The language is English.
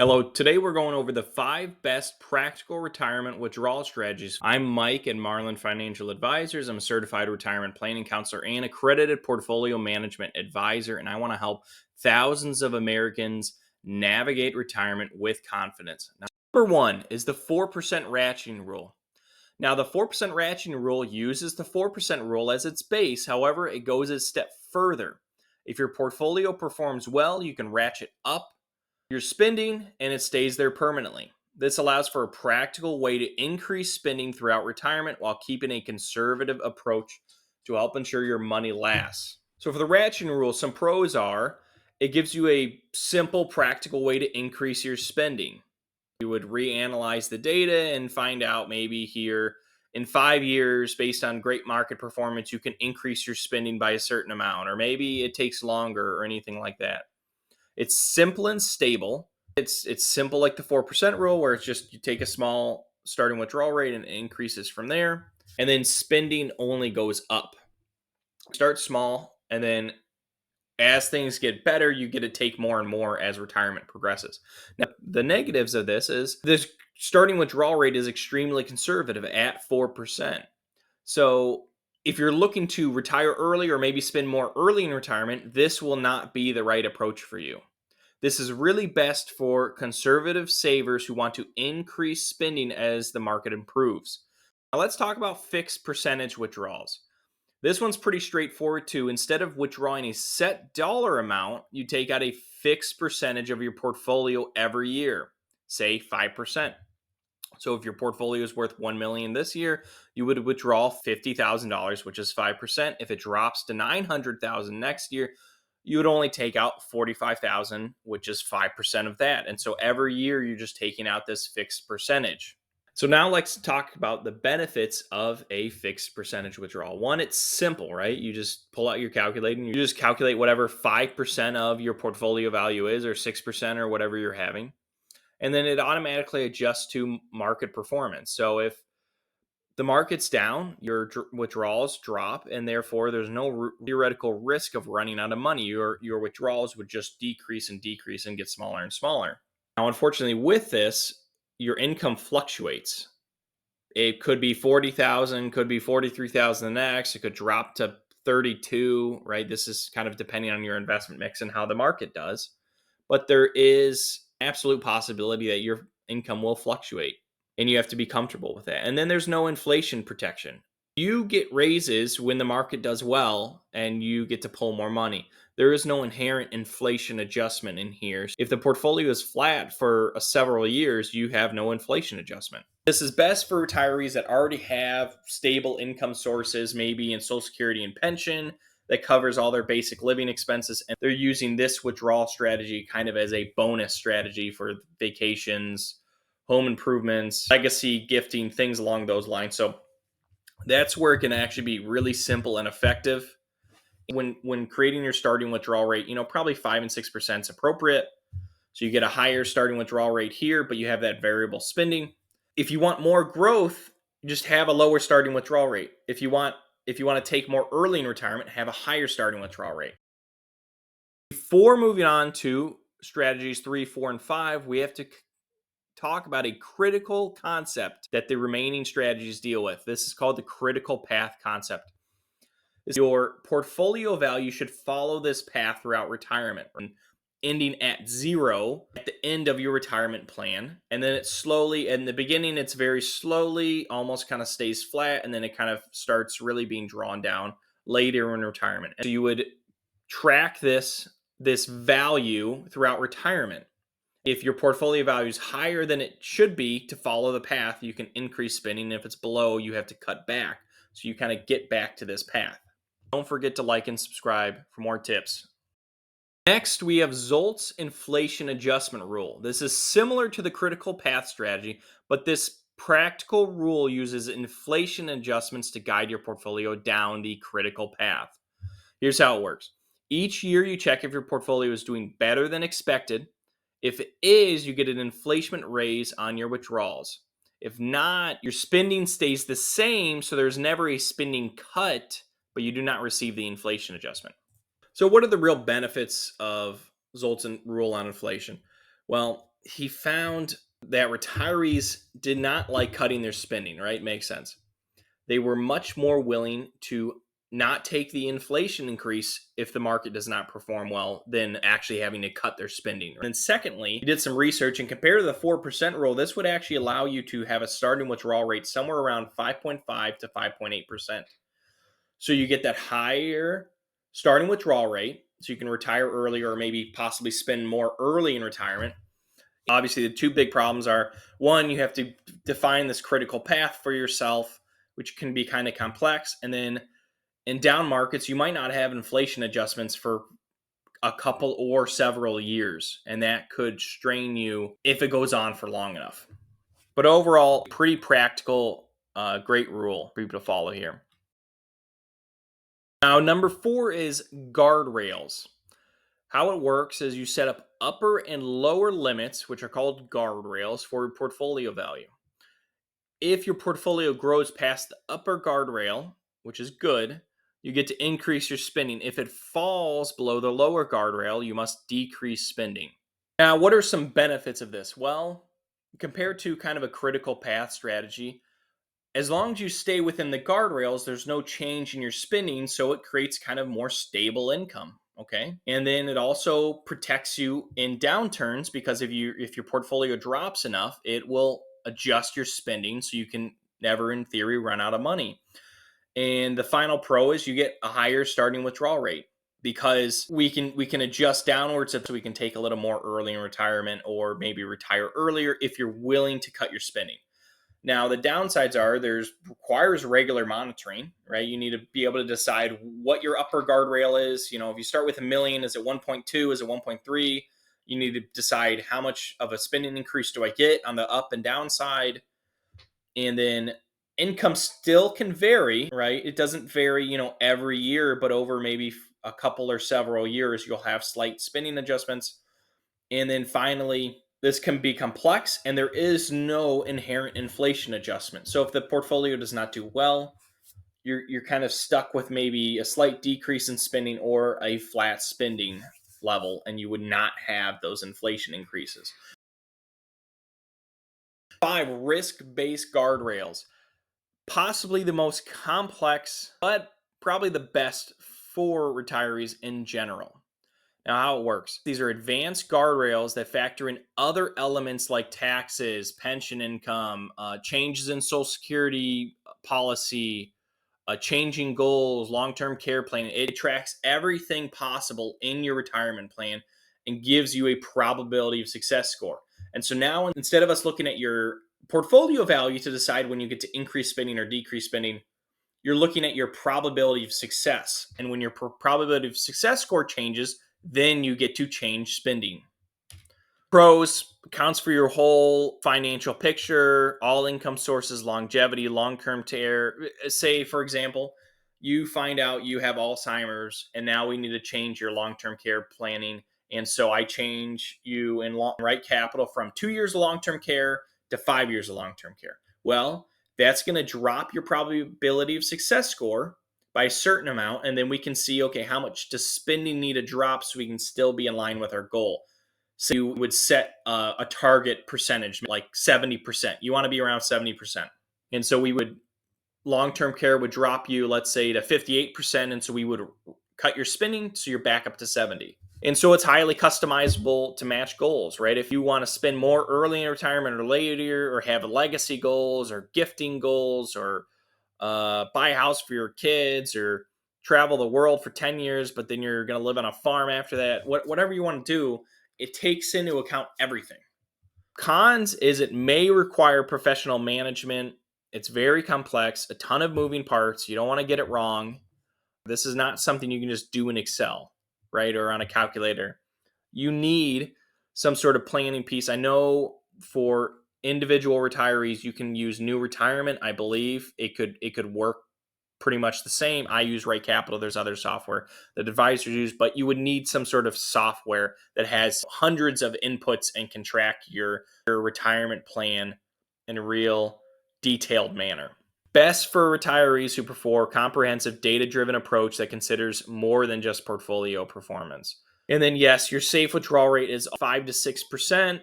Hello, today we're going over the 5 best practical retirement withdrawal strategies. I'm Mike and Marlin Financial Advisors. I'm a certified retirement planning counselor and accredited portfolio management advisor, and I want to help thousands of Americans navigate retirement with confidence. Now, number one is the 4% ratcheting rule. Now, the 4% ratcheting rule uses the 4% rule as its base. However, it goes a step further. If your portfolio performs well, you can ratchet up your spending and it stays there permanently. This allows for a practical way to increase spending throughout retirement while keeping a conservative approach to help ensure your money lasts. So, for the ratcheting rule, some pros are it gives you a simple, practical way to increase your spending. You would reanalyze the data and find out maybe here in 5 years, based on great market performance, you can increase your spending by a certain amount, or maybe it takes longer or anything like that. It's simple and stable. It's simple like the 4% rule, where it's just you take a small starting withdrawal rate and it increases from there. And then spending only goes up. Start small, and then as things get better, you get to take more and more as retirement progresses. Now, the negatives of this is this starting withdrawal rate is extremely conservative at 4%. So if you're looking to retire early or maybe spend more early in retirement, this will not be the right approach for you. This is really best for conservative savers who want to increase spending as the market improves. Now let's talk about fixed percentage withdrawals. This one's pretty straightforward too. Instead of withdrawing a set dollar amount, you take out a fixed percentage of your portfolio every year, say 5%. So if your portfolio is worth 1 million this year, you would withdraw $50,000, which is 5%. If it drops to 900,000 next year, you would only take out 45,000, which is 5% of that. And so every year you're just taking out this fixed percentage. So now let's talk about the benefits of a fixed percentage withdrawal. One, it's simple, right? You just pull out your calculator and you just calculate whatever 5% of your portfolio value is, or 6%, or whatever you're having. And then it automatically adjusts to market performance. So if the market's down, your withdrawals drop, and therefore there's no theoretical risk of running out of money. Your withdrawals would just decrease and decrease and get smaller and smaller. Now, unfortunately, with this, your income fluctuates. It could be 40,000, could be 43,000 the next. It could drop to 32, right? This is kind of depending on your investment mix and how the market does. But there is absolute possibility that your income will fluctuate, and you have to be comfortable with that. And then there's no inflation protection. You get raises when the market does well and you get to pull more money. There is no inherent inflation adjustment in here. If the portfolio is flat for several years, you have no inflation adjustment. This is best for retirees that already have stable income sources, maybe in Social Security and pension, that covers all their basic living expenses. And they're using this withdrawal strategy kind of as a bonus strategy for vacations, home improvements, legacy gifting, things along those lines. So that's where it can actually be really simple and effective. When creating your starting withdrawal rate, probably 5 and 6% is appropriate. So you get a higher starting withdrawal rate here, but you have that variable spending. If you want more growth, just have a lower starting withdrawal rate. If you want to take more early in retirement, have a higher starting withdrawal rate. Before moving on to strategies 3, 4, and 5, we have to talk about a critical concept that the remaining strategies deal with. This is called the critical path concept. Your portfolio value should follow this path throughout retirement, ending at 0 at the end of your retirement plan. And then it slowly, in the beginning, it's very slowly, almost kind of stays flat. And then it kind of starts really being drawn down later in retirement. And so you would track this value throughout retirement. If your portfolio value is higher than it should be to follow the path, you can increase spending. If it's below, you have to cut back. So you kind of get back to this path. Don't forget to like and subscribe for more tips. Next, we have Zolt's inflation adjustment rule. This is similar to the critical path strategy, but this practical rule uses inflation adjustments to guide your portfolio down the critical path. Here's how it works. Each year you check if your portfolio is doing better than expected. If it is, you get an inflation raise on your withdrawals. If not, your spending stays the same, so there's never a spending cut, but you do not receive the inflation adjustment. So what are the real benefits of Zolt's rule on inflation? Well, he found that retirees did not like cutting their spending, right? Makes sense. They were much more willing to not take the inflation increase if the market does not perform well than actually having to cut their spending. And secondly, he did some research and compared to the 4% rule, this would actually allow you to have a starting withdrawal rate somewhere around 5.5 to 5.8%. So you get that higher starting withdrawal rate, so you can retire earlier or maybe possibly spend more early in retirement. Obviously, the two big problems are, one, you have to define this critical path for yourself, which can be kind of complex. And then in down markets, you might not have inflation adjustments for a couple or several years, and that could strain you if it goes on for long enough. But overall, pretty practical, great rule for people to follow here. Now, number 4 is guardrails. How it works is you set up upper and lower limits, which are called guardrails, for your portfolio value. If your portfolio grows past the upper guardrail, which is good, you get to increase your spending. If it falls below the lower guardrail, you must decrease spending. Now, what are some benefits of this? Well, compared to kind of a critical path strategy, as long as you stay within the guardrails, there's no change in your spending, so it creates kind of more stable income. Okay. And then it also protects you in downturns because if your portfolio drops enough, it will adjust your spending so you can never in theory run out of money. And the final pro is you get a higher starting withdrawal rate because we can adjust downwards so we can take a little more early in retirement or maybe retire earlier if you're willing to cut your spending. Now, the downsides are requires regular monitoring, right? You need to be able to decide what your upper guardrail is. If you start with a million, is it 1.2? Is it 1.3? You need to decide how much of a spending increase do I get on the up and down side. And then income still can vary, right? It doesn't vary, every year, but over maybe a couple or several years, you'll have slight spending adjustments. And then finally, this can be complex and there is no inherent inflation adjustment. So if the portfolio does not do well, you're kind of stuck with maybe a slight decrease in spending or a flat spending level, and you would not have those inflation increases. 5, risk-based guardrails. Possibly the most complex, but probably the best for retirees in general. Now, how it works. These are advanced guardrails that factor in other elements like taxes, pension income, changes in Social Security policy, changing goals, long-term care planning. It tracks everything possible in your retirement plan and gives you a probability of success score. And so now, instead of us looking at your portfolio value to decide when you get to increase spending or decrease spending, you're looking at your probability of success. And when your probability of success score changes, then you get to change spending. Pros: accounts for your whole financial picture, all income sources, longevity, long-term care. Say, for example, you find out you have Alzheimer's and now we need to change your long-term care planning. And so I change you in right capital from 2 years of long-term care to 5 years of long-term care. Well, that's going to drop your probability of success score by a certain amount. And then we can see, okay, how much does spending need to drop so we can still be in line with our goal? So you would set a target percentage, like 70%. You want to be around 70%. And so long-term care would drop you, let's say, to 58%. And so we would cut your spending so you're back up to 70. And so it's highly customizable to match goals, right? If you want to spend more early in retirement or later, or have legacy goals or gifting goals, or buy a house for your kids, or travel the world for 10 years, but then you're going to live on a farm after that, whatever you want to do, it takes into account everything. Cons is it may require professional management. It's very complex, a ton of moving parts. You don't want to get it wrong. This is not something you can just do in Excel, right? Or on a calculator. You need some sort of planning piece. I know for individual retirees, you can use New Retirement. I believe it could work pretty much the same. I use Right Capital. There's other software that advisors use, but you would need some sort of software that has hundreds of inputs and can track your retirement plan in a real detailed manner. Best for retirees who prefer a comprehensive data-driven approach that considers more than just portfolio performance. And then, yes, your safe withdrawal rate is 5 to 6%.